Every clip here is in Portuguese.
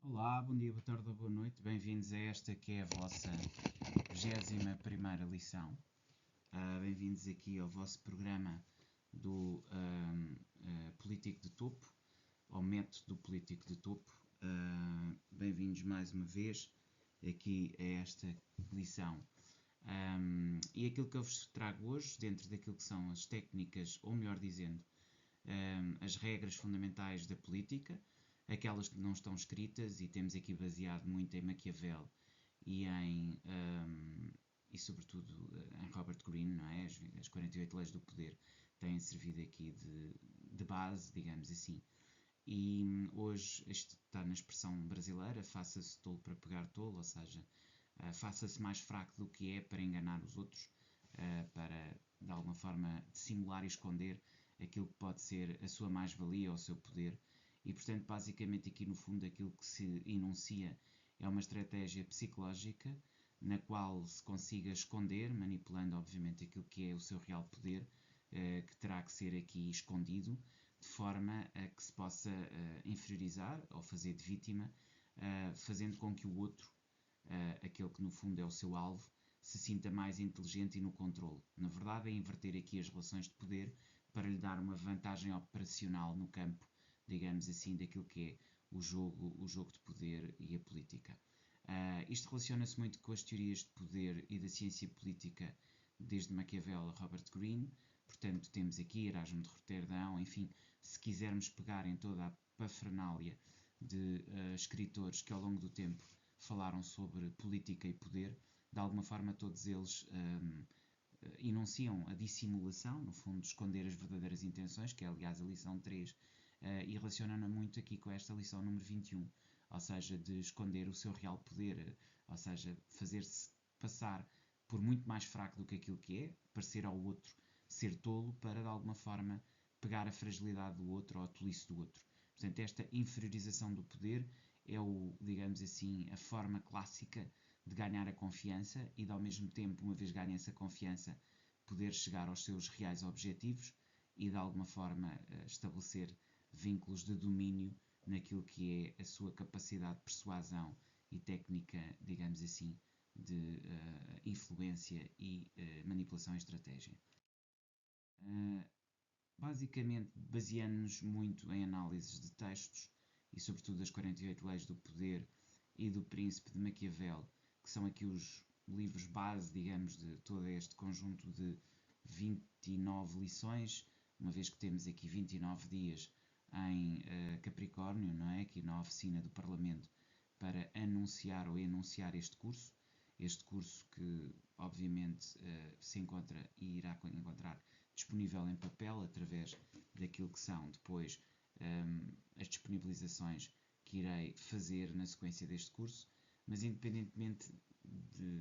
Olá, bom dia, boa tarde ou boa noite. Bem-vindos a esta que é a vossa 21ª lição. Bem-vindos aqui ao vosso programa do Político de Topo, ao método do Político de Topo. Bem-vindos mais uma vez aqui a esta lição. E aquilo que eu vos trago hoje, dentro daquilo que são as técnicas, ou melhor dizendo, as regras fundamentais da política, aquelas que não estão escritas, e temos aqui baseado muito em Maquiavel e sobretudo em Robert Greene, não é? As 48 leis do poder têm servido aqui de base, digamos assim. E hoje isto está na expressão brasileira, faça-se tolo para pegar tolo, ou seja, faça-se mais fraco do que é para enganar os outros, para de alguma forma dissimular e esconder aquilo que pode ser a sua mais-valia ou o seu poder. E portanto, basicamente aqui no fundo aquilo que se enuncia é uma estratégia psicológica na qual se consiga esconder, manipulando obviamente aquilo que é o seu real poder, que terá que ser aqui escondido, de forma a que se possa inferiorizar ou fazer de vítima, fazendo com que o outro, aquele que no fundo é o seu alvo, se sinta mais inteligente e no controle. Na verdade, é inverter aqui as relações de poder para lhe dar uma vantagem operacional no campo, digamos assim, daquilo que é o jogo de poder e a política. Isto relaciona-se muito com as teorias de poder e da ciência política, desde Maquiavel a Robert Greene. Portanto, temos aqui Erasmo de Roterdão, enfim, se quisermos pegar em toda a parafernália de escritores que ao longo do tempo falaram sobre política e poder, de alguma forma todos eles enunciam a dissimulação, no fundo, de esconder as verdadeiras intenções, que é aliás a lição 3, e relaciona-na muito aqui com esta lição número 21, ou seja, de esconder o seu real poder, ou seja, fazer-se passar por muito mais fraco do que aquilo que é, parecer ao outro ser tolo para de alguma forma pegar a fragilidade do outro ou a tolice do outro. Portanto, esta inferiorização do poder é digamos assim, a forma clássica de ganhar a confiança e de ao mesmo tempo, uma vez ganha essa confiança, poder chegar aos seus reais objetivos e de alguma forma estabelecer vínculos de domínio naquilo que é a sua capacidade de persuasão e técnica, digamos assim, de influência e manipulação e estratégia. Basicamente, baseando-nos muito em análises de textos e sobretudo das 48 leis do poder e do Príncipe de Maquiavel, que são aqui os livros base, digamos, de todo este conjunto de 29 lições, uma vez que temos aqui 29 dias em Capricórnio, não é? Aqui na oficina do Parlamento, para anunciar ou enunciar este curso que obviamente se encontra e irá encontrar disponível em papel através daquilo que são depois as disponibilizações que irei fazer na sequência deste curso, mas independentemente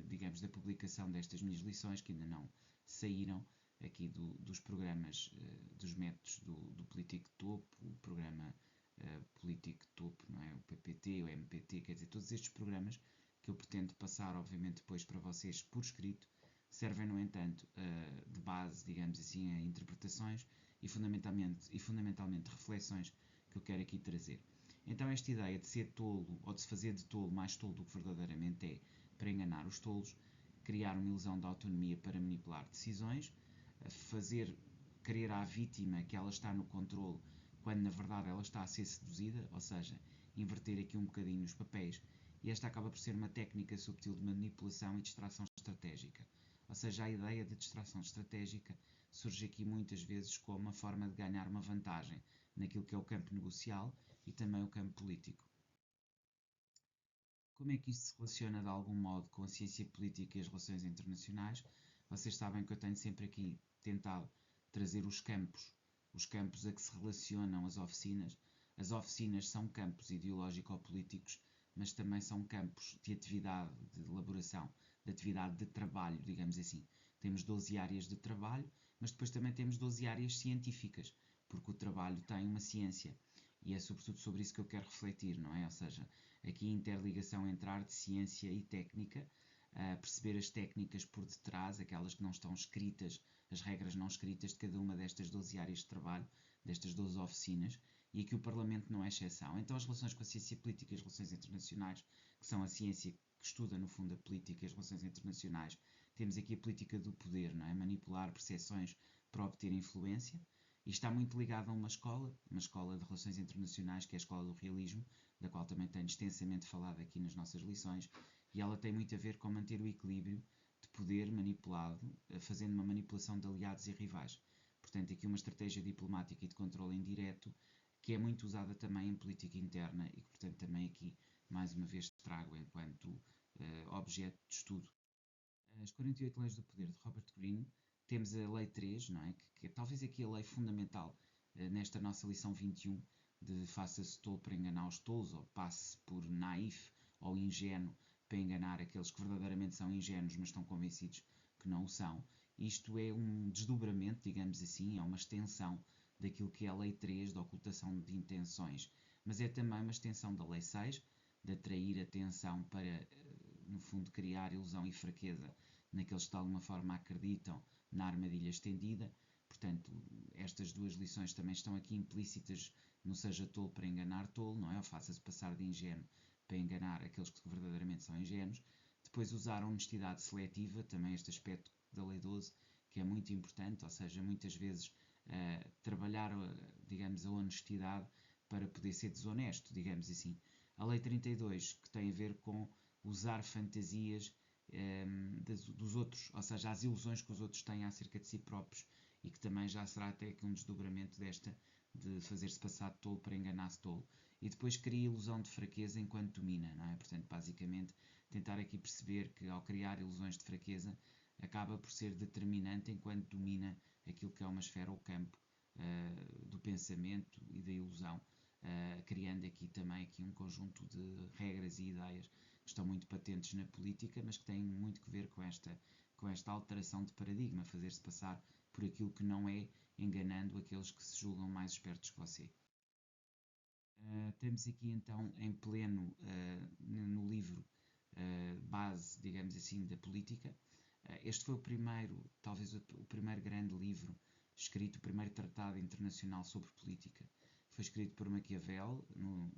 digamos, da publicação destas minhas lições, que ainda não saíram, aqui dos programas, dos métodos do Político de Topo, o programa Político de Topo, não é? O PPT, o MPT, quer dizer, todos estes programas que eu pretendo passar, obviamente, depois para vocês por escrito, servem, no entanto, de base, digamos assim, a interpretações e fundamentalmente reflexões que eu quero aqui trazer. Então esta ideia de ser tolo, ou de se fazer de tolo mais tolo do que verdadeiramente é, para enganar os tolos, criar uma ilusão de autonomia para manipular decisões, querer à vítima que ela está no controle, quando na verdade ela está a ser seduzida, ou seja, inverter aqui um bocadinho os papéis, e esta acaba por ser uma técnica subtil de manipulação e distração estratégica. Ou seja, a ideia de distração estratégica surge aqui muitas vezes como uma forma de ganhar uma vantagem naquilo que é o campo negocial e também o campo político. Como é que isto se relaciona de algum modo com a ciência política e as relações internacionais? Vocês sabem que eu tenho sempre aqui tentado trazer os campos a que se relacionam as oficinas. As oficinas são campos ideológico-políticos, mas também são campos de atividade, de elaboração, de atividade de trabalho, digamos assim. Temos 12 áreas de trabalho, mas depois também temos 12 áreas científicas, porque o trabalho tem uma ciência. E é sobretudo sobre isso que eu quero refletir, não é? Ou seja, aqui a interligação entre arte, ciência e técnica, perceber as técnicas por detrás, aquelas que não estão escritas, as regras não escritas de cada uma destas 12 áreas de trabalho, destas 12 oficinas, e aqui o Parlamento não é exceção. Então as relações com a ciência política e as relações internacionais, que são a ciência que estuda no fundo a política e as relações internacionais, temos aqui a política do poder, não é? Manipular percepções para obter influência, e está muito ligado a uma escola de relações internacionais, que é a escola do realismo, da qual também tenho extensamente falado aqui nas nossas lições, e ela tem muito a ver com manter o equilíbrio de poder manipulado, fazendo uma manipulação de aliados e rivais. Portanto, aqui uma estratégia diplomática e de controle indireto, que é muito usada também em política interna e que, portanto, também aqui, mais uma vez, trago enquanto objeto de estudo. As 48 Leis do Poder, de Robert Greene, temos a Lei 3, não é? que é talvez aqui a lei fundamental nesta nossa lição 21, de faça-se tolo para enganar os tolos, ou passe por naif ou ingênuo para enganar aqueles que verdadeiramente são ingênuos, mas estão convencidos que não o são. Isto é um desdobramento, digamos assim, é uma extensão daquilo que é a Lei 3, da ocultação de intenções, mas é também uma extensão da Lei 6, de atrair atenção para, no fundo, criar ilusão e fraqueza naqueles que de alguma forma acreditam na armadilha estendida. Portanto, estas duas lições também estão aqui implícitas no seja tolo para enganar tolo, não é? Ou faça-se passar de ingênuo para enganar aqueles que verdadeiramente são ingênuos. Depois usar a honestidade seletiva, também este aspecto da Lei 12, que é muito importante, ou seja, muitas vezes trabalhar, digamos, a honestidade para poder ser desonesto, digamos assim. A Lei 32, que tem a ver com usar fantasias dos outros, ou seja, as ilusões que os outros têm acerca de si próprios, e que também já será até aqui um desdobramento desta, de fazer-se passar de tolo para enganar-se tolo. E depois cria ilusão de fraqueza enquanto domina, não é? Portanto, basicamente, tentar aqui perceber que ao criar ilusões de fraqueza, acaba por ser determinante enquanto domina aquilo que é uma esfera ou campo do pensamento e da ilusão, criando aqui também um conjunto de regras e ideias que estão muito patentes na política, mas que têm muito que ver com esta alteração de paradigma, fazer-se passar por aquilo que não é, enganando aqueles que se julgam mais espertos que você. Temos aqui então em pleno no livro base, digamos assim, da política. Este foi o primeiro, talvez o primeiro grande livro escrito, o primeiro tratado internacional sobre política. Foi escrito por Maquiavel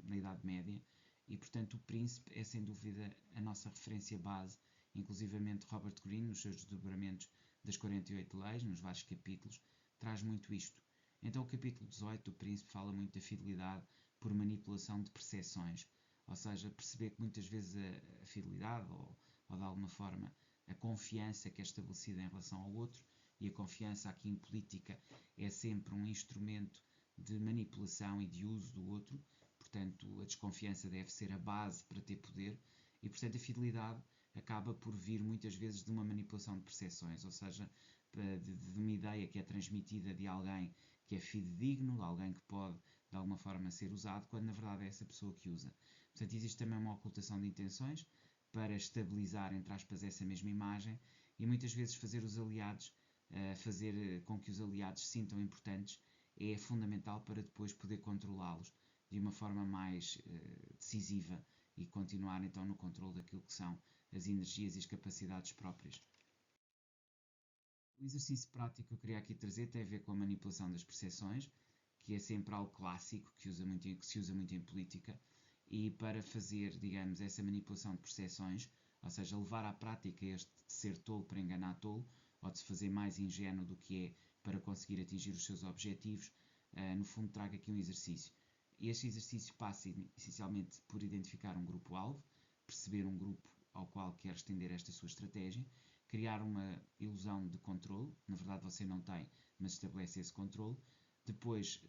na Idade Média, e portanto o Príncipe é sem dúvida a nossa referência base, inclusivamente Robert Greene, nos seus desdobramentos das 48 leis, nos vários capítulos, traz muito isto. Então o capítulo 18 do Príncipe fala muito da fidelidade por manipulação de percepções, ou seja, perceber que muitas vezes a fidelidade ou de alguma forma a confiança que é estabelecida em relação ao outro, e a confiança aqui em política é sempre um instrumento de manipulação e de uso do outro, portanto a desconfiança deve ser a base para ter poder, e portanto a fidelidade acaba por vir muitas vezes de uma manipulação de percepções, ou seja, de uma ideia que é transmitida de alguém que é fidedigno, de alguém que pode de alguma forma ser usado, quando na verdade é essa pessoa que usa. Portanto, existe também uma ocultação de intenções para estabilizar, entre aspas, essa mesma imagem, e muitas vezes fazer os aliados, fazer com que os aliados se sintam importantes, é fundamental para depois poder controlá-los de uma forma mais decisiva e continuar então no controle daquilo que são as energias e as capacidades próprias. O exercício prático que eu queria aqui trazer tem a ver com a manipulação das percepções, que é sempre algo clássico que se usa muito em política, e para fazer, digamos, essa manipulação de percepções, ou seja, levar à prática este de ser tolo para enganar tolo, ou de se fazer mais ingênuo do que é para conseguir atingir os seus objetivos, no fundo trago aqui um exercício. Este exercício passa essencialmente por identificar um grupo-alvo, perceber um grupo ao qual quer estender esta sua estratégia, criar uma ilusão de controle, na verdade você não tem, mas estabelece esse controle. Depois,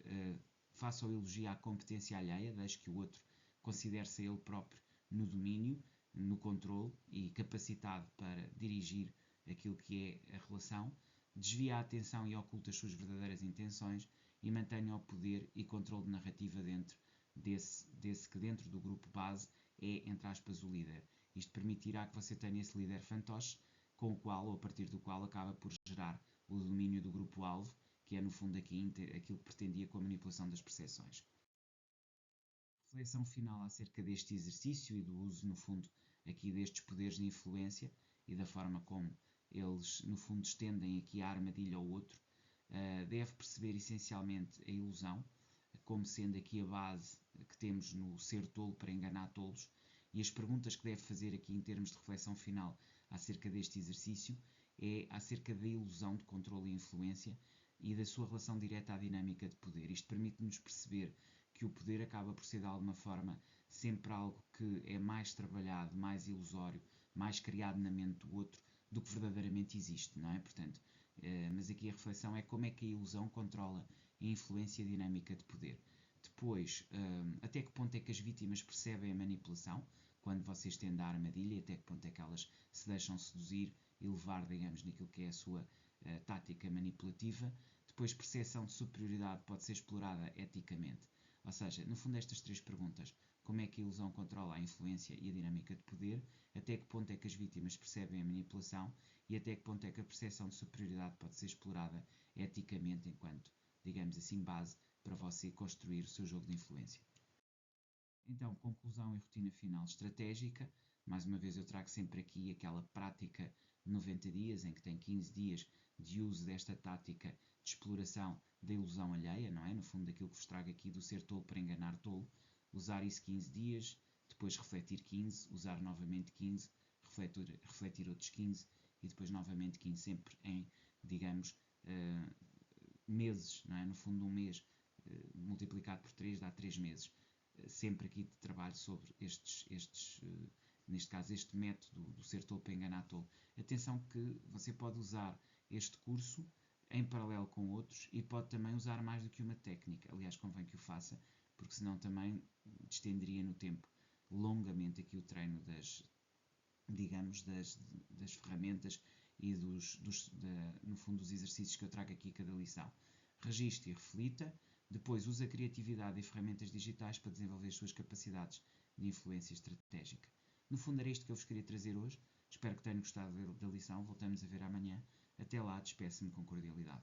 faça o elogio à competência alheia, deixe que o outro considere-se ele próprio no domínio, no controle e capacitado para dirigir aquilo que é a relação, desvia a atenção e oculta as suas verdadeiras intenções e mantenha o poder e controle de narrativa dentro desse que dentro do grupo base é, entre aspas, o líder. Isto permitirá que você tenha esse líder fantoche, com o qual, ou a partir do qual, acaba por gerar o domínio do grupo-alvo, que é no fundo aqui aquilo que pretendia com a manipulação das percepções. Reflexão final acerca deste exercício e do uso, no fundo, aqui destes poderes de influência e da forma como eles, no fundo, estendem aqui a armadilha ao outro, deve perceber essencialmente a ilusão como sendo aqui a base que temos no ser tolo para enganar tolos, e as perguntas que deve fazer aqui em termos de reflexão final acerca deste exercício é acerca da ilusão de controle e influência e da sua relação direta à dinâmica de poder. Isto permite-nos perceber que o poder acaba por ser de alguma forma sempre algo que é mais trabalhado, mais ilusório, mais criado na mente do outro do que verdadeiramente existe, não é? Portanto, mas aqui a reflexão é como é que a ilusão controla a influência e a dinâmica de poder. Depois, até que ponto é que as vítimas percebem a manipulação quando vocês tendem à armadilha, até que ponto é que elas se deixam seduzir e levar, digamos, naquilo que é a sua tática manipulativa. Depois, percepção de superioridade pode ser explorada eticamente. Ou seja, no fundo, estas três perguntas: como é que a ilusão controla a influência e a dinâmica de poder, até que ponto é que as vítimas percebem a manipulação e até que ponto é que a percepção de superioridade pode ser explorada eticamente enquanto, digamos assim, base para você construir o seu jogo de influência. Então, conclusão e rotina final estratégica. Mais uma vez eu trago sempre aqui aquela prática de 90 dias, em que tem 15 dias de uso desta tática de exploração da ilusão alheia, não é? No fundo, daquilo que vos trago aqui do ser tolo para enganar tolo. Usar isso 15 dias, depois refletir 15, usar novamente 15, refletir outros 15 e depois novamente 15, sempre em, digamos, meses, não é? No fundo, um mês multiplicado por 3 dá 3 meses. Sempre aqui de trabalho sobre neste caso, este método do ser tolo para enganar tolo. Atenção que você pode usar este curso em paralelo com outros e pode também usar mais do que uma técnica. Aliás, convém que o faça, porque senão também estenderia no tempo longamente aqui o treino das ferramentas e no fundo, dos exercícios que eu trago aqui a cada lição. Registre e reflita. Depois, use a criatividade e ferramentas digitais para desenvolver as suas capacidades de influência estratégica. No fundo, era isto que eu vos queria trazer hoje. Espero que tenham gostado da lição. Voltamos a ver amanhã. Até lá, despeço-me com cordialidade.